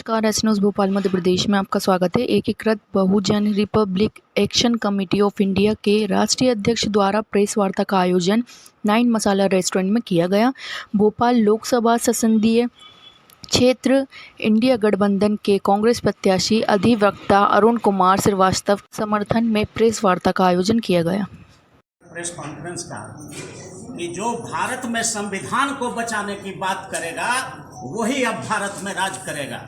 नमस्कार, S news Bhopal Madhya Pradesh में आपका स्वागत है। Ekikrit Bahujan republic action committee of India के राष्ट्रीय अध्यक्ष द्वारा प्रेस वार्ता का आयोजन 9 मसाला रेस्टोरेंट में किया गया। भोपाल लोकसभा संसदीय क्षेत्र इंडिया गठबंधन के कांग्रेस प्रत्याशी अधिवक्ता अरुण कुमार श्रीवास्तव समर्थन में प्रेस वार्ता का आयोजन किया गया। प्रेस कॉन्फ्रेंस का कि जो भारत में संविधान को बचाने की बात करेगा वही अब भारत में राज करेगा।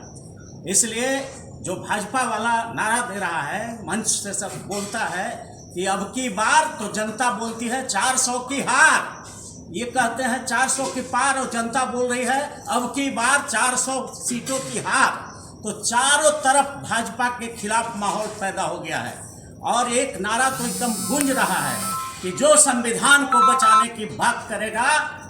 इसलिए जो भाजपा वाला नारा दे रहा है, मंच से सब बोलता है कि अब की बार तो जनता बोलती है 400 की हार, ये कहते हैं 400 की पार और जनता बोल रही है अब की बार 400 सीटों की हार। तो चारों तरफ भाजपा के खिलाफ माहौल पैदा हो गया है और एक नारा तो एकदम गूंज रहा है कि जो संविधान को बचाने की बात करेगा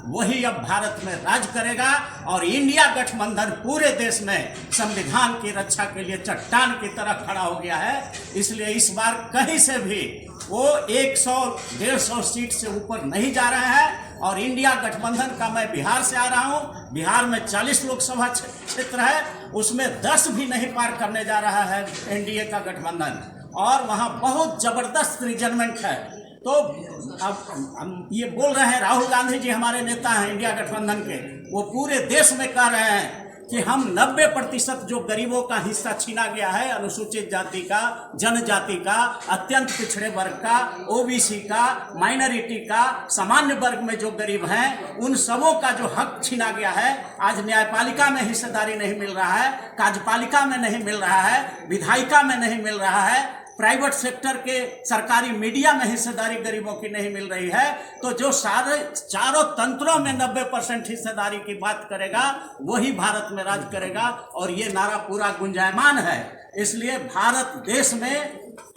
वही अब भारत में राज करेगा। और इंडिया गठबंधन पूरे देश में संविधान की रक्षा के लिए चट्टान की तरह खड़ा हो गया है। इसलिए इस बार कहीं से भी वो 100-150 सीट से ऊपर नहीं जा रहे हैं। और इंडिया गठबंधन का, मैं बिहार से आ रहा हूँ, बिहार में 40 लोकसभा क्षेत्र है, उसमें 10 भी नहीं पार करने जा रहा है एनडीए का गठबंधन, और वहाँ बहुत जबरदस्त रिजर्वमेंट है। तो अब हम ये बोल रहे हैं, राहुल गांधी जी हमारे नेता हैं इंडिया गठबंधन के, वो पूरे देश में कह रहे हैं कि हम 90% जो गरीबों का हिस्सा छीना गया है, अनुसूचित जाति का, जनजाति का, अत्यंत पिछड़े वर्ग का, ओबीसी का, माइनॉरिटी का, सामान्य वर्ग में जो गरीब हैं, उन सबों का जो हक छीना गया है, आज न्यायपालिका में हिस्सेदारी नहीं मिल रहा है, कार्यपालिका में नहीं मिल रहा है, विधायिका में नहीं मिल रहा है, प्राइवेट सेक्टर के सरकारी मीडिया में हिस्सेदारी गरीबों की नहीं मिल रही है। तो जो सारे चारों तंत्रों में 90% हिस्सेदारी की बात करेगा वही भारत में राज करेगा। और ये नारा पूरा गुंजायमान है। इसलिए भारत देश में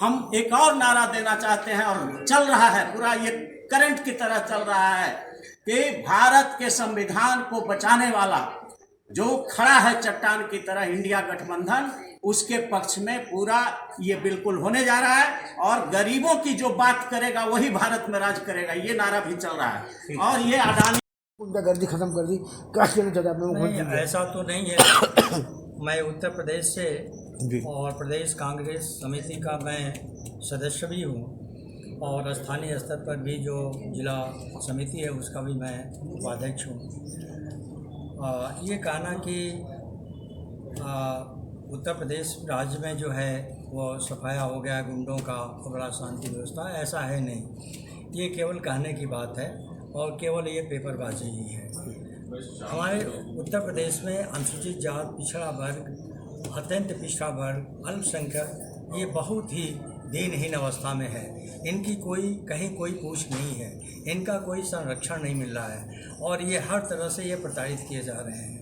हम एक और नारा देना चाहते हैं और चल रहा है, पूरा ये करंट की तरह चल रहा है कि भारत के संविधान को बचाने वाला जो खड़ा है चट्टान की तरह इंडिया गठबंधन, उसके पक्ष में पूरा ये बिल्कुल होने जा रहा है। और गरीबों की जो बात करेगा वही भारत में राज करेगा, ये नारा भी चल रहा है। और ये अडानी गुंडागर्दी खत्म कर दी, नहीं, ऐसा तो नहीं है। मैं उत्तर प्रदेश से और प्रदेश कांग्रेस समिति का मैं सदस्य भी हूँ और स्थानीय स्तर पर भी जो जिला समिति है उसका भी मैं उपाध्यक्ष हूँ। ये कहना कि उत्तर प्रदेश राज्य में जो है वो सफाया हो गया गुंडों का, बड़ा शांति व्यवस्था, ऐसा है नहीं। ये केवल कहने की बात है और केवल ये पेपरबाजी ही है। हमारे उत्तर प्रदेश में अनुसूचित जात, पिछड़ा वर्ग, अत्यंत पिछड़ा वर्ग, अल्पसंख्यक, ये बहुत ही दीनहीन अवस्था में है। इनकी कहीं कोई पूछ नहीं है, इनका कोई संरक्षण नहीं मिल रहा है और ये हर तरह से ये प्रताड़ित किए जा रहे हैं।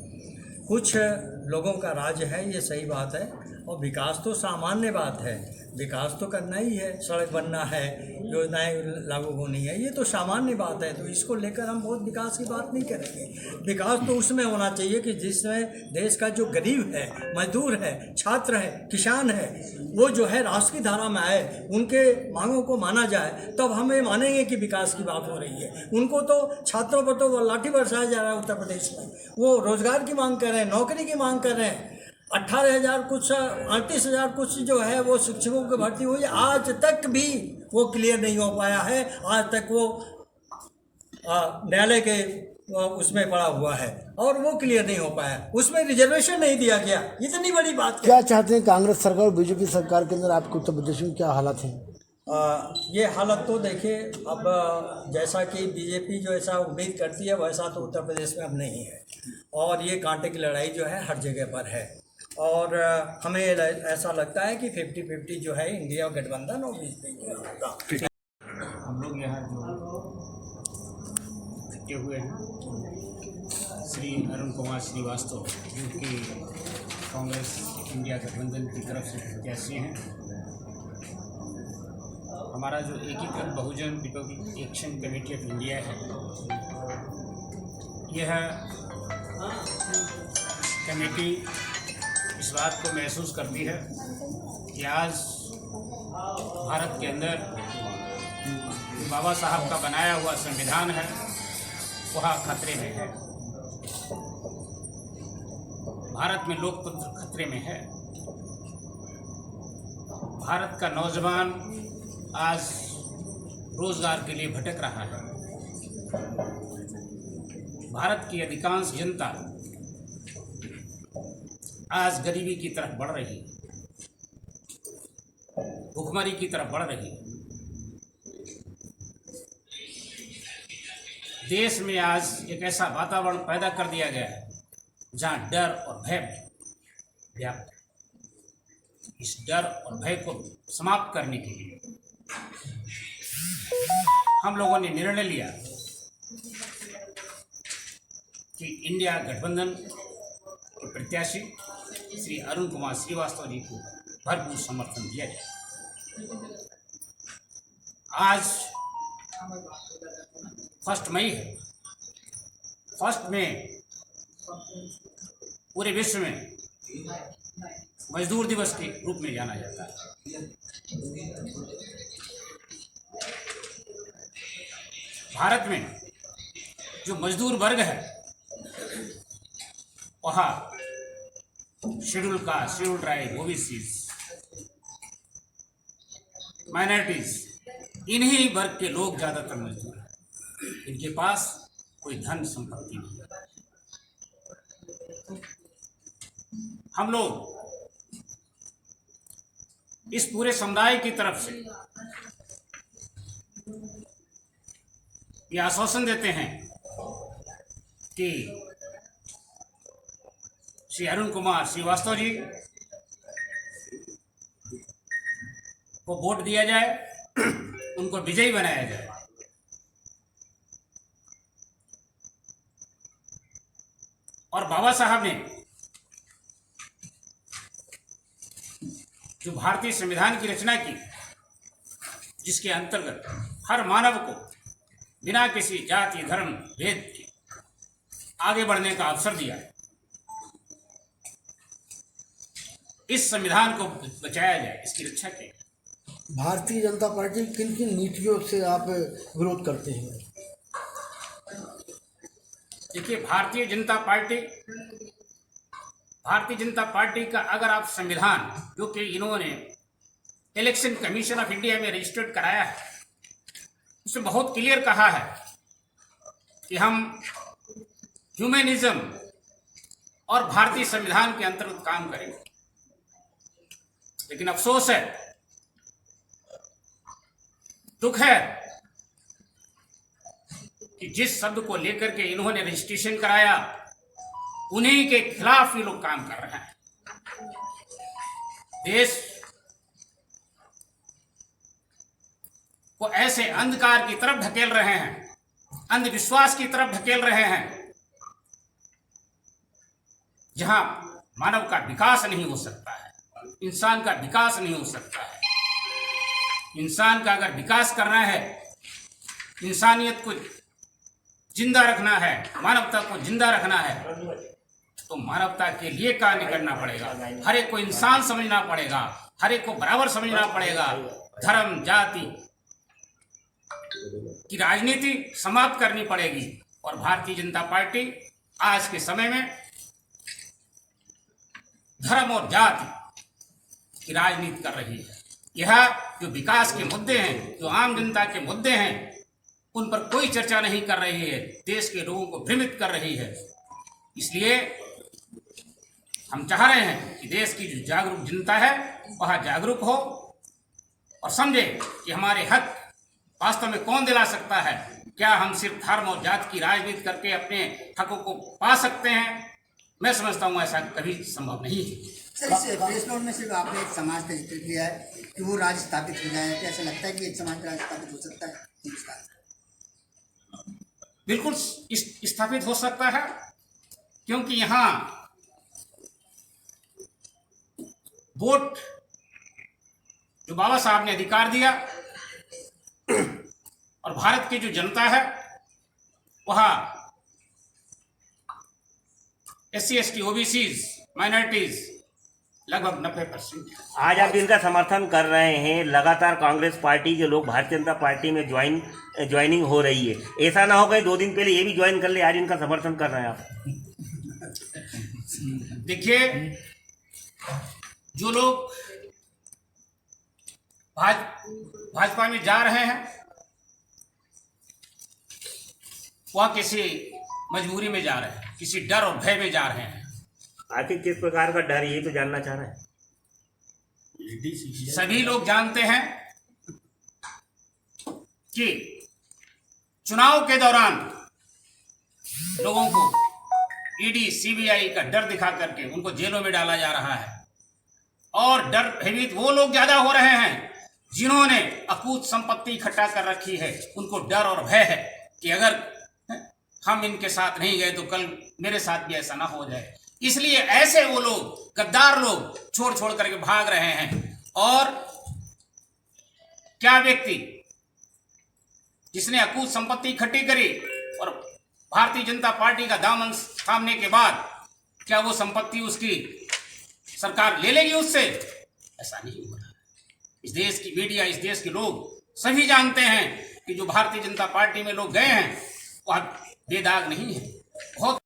कुछ लोगों का राज है, ये सही बात है, और विकास तो सामान्य बात है, विकास तो करना ही है, सड़क बनना है, योजनाएं लागू होनी है, ये तो सामान्य बात है। तो इसको लेकर हम बहुत विकास की बात नहीं करेंगे। विकास तो उसमें होना चाहिए कि जिसमें देश का जो गरीब है, मजदूर है, छात्र है, किसान है, वो जो है राष्ट्र की धारा में आए, उनके मांगों को माना जाए, तब हम ये मानेंगे कि विकास की बात हो रही है। उनको तो छात्रों पर तो लाठी बरसाया जा रहा है उत्तर प्रदेश में, वो रोजगार की मांग कर रहे हैं, नौकरी की मांग कर रहे हैं। 18,000 कुछ 38,000 कुछ जो है वो शिक्षकों की भर्ती हुई, आज तक भी वो क्लियर नहीं हो पाया है। आज तक वो न्यायालय के उसमें पड़ा हुआ है और वो क्लियर नहीं हो पाया, उसमें रिजर्वेशन नहीं दिया गया। इतनी बड़ी बात क्या चाहते हैं कांग्रेस सरकार और बीजेपी सरकार के अंदर आपके उत्तर प्रदेश में क्या हालात हैं? ये हालत तो देखिए, अब जैसा कि बीजेपी जो ऐसा उम्मीद करती है वैसा तो उत्तर प्रदेश में अब नहीं है और ये कांटे की लड़ाई जो है हर जगह पर है। और हमें ऐसा लगता है कि 50-50 जो है इंडिया गठबंधन और बीजेपी का होगा। हम लोग यहाँ जो इकट्ठे हुए हैं, श्री अरुण कुमार श्रीवास्तव जो कि कांग्रेस इंडिया गठबंधन की तरफ से प्रत्याशी हैं। हमारा जो Ekikrit Bahujan republic action committee of India है, यह कमेटी इस बात को महसूस करती है कि आज भारत के अंदर बाबा साहब का बनाया हुआ संविधान है वह खतरे में है। भारत में लोकतंत्र खतरे में है। भारत का नौजवान आज रोजगार के लिए भटक रहा है। भारत की अधिकांश जनता आज गरीबी की तरफ बढ़ रही है, भुखमरी की तरफ बढ़ रही है। देश में आज एक ऐसा वातावरण पैदा कर दिया गया है जहां डर और भय व्याप्त है। इस डर और भय को समाप्त करने के लिए हम लोगों ने निर्णय लिया कि इंडिया गठबंधन के प्रत्याशी श्री अरुण कुमार श्रीवास्तव जी को भरपूर समर्थन दिया जाए। आज 1 मई है। 1 मई पूरे विश्व में मजदूर दिवस के रूप में जाना जाता है। भारत में जो मजदूर वर्ग है वहाँ schedule caste, schedule tribe, OBCs, minorities, इन्हीं वर्ग के लोग ज़्यादातर मजदूर हैं। इनके पास कोई धन संपत्ति नहीं है। हम लोग इस पूरे समुदाय की तरफ से यह आश्वासन देते हैं कि श्री अरुण कुमार श्रीवास्तव जी को वोट दिया जाए, उनको विजयी बनाया जाए। और बाबा साहब ने जो भारतीय संविधान की रचना की, जिसके अंतर्गत हर मानव को बिना किसी जाति, धर्म, भेद के आगे बढ़ने का अवसर दिया, इस संविधान को बचाया जाए, इसकी रक्षा की। भारतीय जनता पार्टी किन किन नीतियों से आप विरोध करते हैं? देखिए, भारतीय जनता पार्टी का अगर आप संविधान, जो कि इन्होंने इलेक्शन कमीशन ऑफ इंडिया में रजिस्टर्ड कराया है, उसमें बहुत क्लियर कहा है कि हम ह्यूमनिज्म और भारतीय संविधान के अंतर्गत काम करेंगे। लेकिन अफसोस है, दुख है कि जिस शब्द को लेकर के इन्होंने रजिस्ट्रेशन कराया, उन्हीं के खिलाफ ये लोग काम कर रहे हैं। देश को ऐसे अंधकार की तरफ ढकेल रहे हैं, अंधविश्वास की तरफ ढकेल रहे हैं, जहां मानव का विकास नहीं हो सकता है, इंसान का विकास नहीं हो सकता है। इंसान का अगर विकास करना है, इंसानियत को जिंदा रखना है, मानवता को जिंदा रखना है, तो मानवता के लिए कार्य करना पड़ेगा। हर एक को इंसान समझना पड़ेगा, हर एक को बराबर समझना पड़ेगा। धर्म, जाति की राजनीति समाप्त करनी पड़ेगी। और भारतीय जनता पार्टी आज के समय में धर्म और जाति की राजनीति कर रही है। यह जो विकास के मुद्दे हैं, जो आम जनता के मुद्दे हैं, उन पर कोई चर्चा नहीं कर रही है, देश के लोगों को भ्रमित कर रही है। इसलिए हम चाह रहे हैं कि देश की जो जागरूक जनता है वह जागरूक हो और समझे कि हमारे हक वास्तव में कौन दिला सकता है। क्या हम सिर्फ धर्म और जाति की राजनीति करके अपने हकों को पा सकते हैं? मैं समझता हूँ ऐसा कभी संभव नहीं है। सर, इस प्रेस नोट में सिर्फ आपने एक समाज का जिक्र किया है कि वो राज्य स्थापित हो जाए। क्या ऐसा लगता है कि एक समाज का राज्य स्थापित हो सकता है हिंदुस्तान? बिल्कुल स्थापित हो सकता है, क्योंकि यहाँ वोट जो बाबा साहब ने अधिकार दिया और भारत की जो जनता है वह SC, ST, OBCs, माइनॉरिटीज लगभग 90%। आज आप इनका समर्थन कर रहे हैं, लगातार कांग्रेस पार्टी के लोग भारतीय जनता पार्टी में ज्वाइनिंग हो रही है। ऐसा ना हो गए 2 दिन पहले ये भी ज्वाइन कर ले, आज इनका समर्थन कर रहे हैं आप। देखिए, जो लोग भाजपा में जा रहे हैं वह किसी मजबूरी में जा रहे हैं, किसी डर और भय में जा रहे हैं। आखिर किस प्रकार का डर, ये तो जानना चाह रहे हैं। सभी लोग जानते हैं कि चुनाव के दौरान लोगों को ईडी सीबीआई का डर दिखा करके उनको जेलों में डाला जा रहा है, और डर भयभीत वो लोग ज्यादा हो रहे हैं जिन्होंने अकूत संपत्ति इकट्ठा कर रखी है। उनको डर और भय है कि अगर हम इनके साथ नहीं गए तो कल मेरे साथ भी ऐसा ना हो जाए। इसलिए ऐसे वो लोग, गद्दार लोग छोड़ करके भाग रहे हैं। और क्या व्यक्ति जिसने अकूत संपत्ति इकट्ठी करी और भारतीय जनता पार्टी का दामन थामने के बाद क्या वो संपत्ति उसकी सरकार ले लेगी उससे? ऐसा नहीं होगा। इस देश की मीडिया, इस देश के लोग सभी जानते हैं कि जो भारतीय जनता पार्टी में लोग गए हैं वह बेदाग नहीं है। बहुत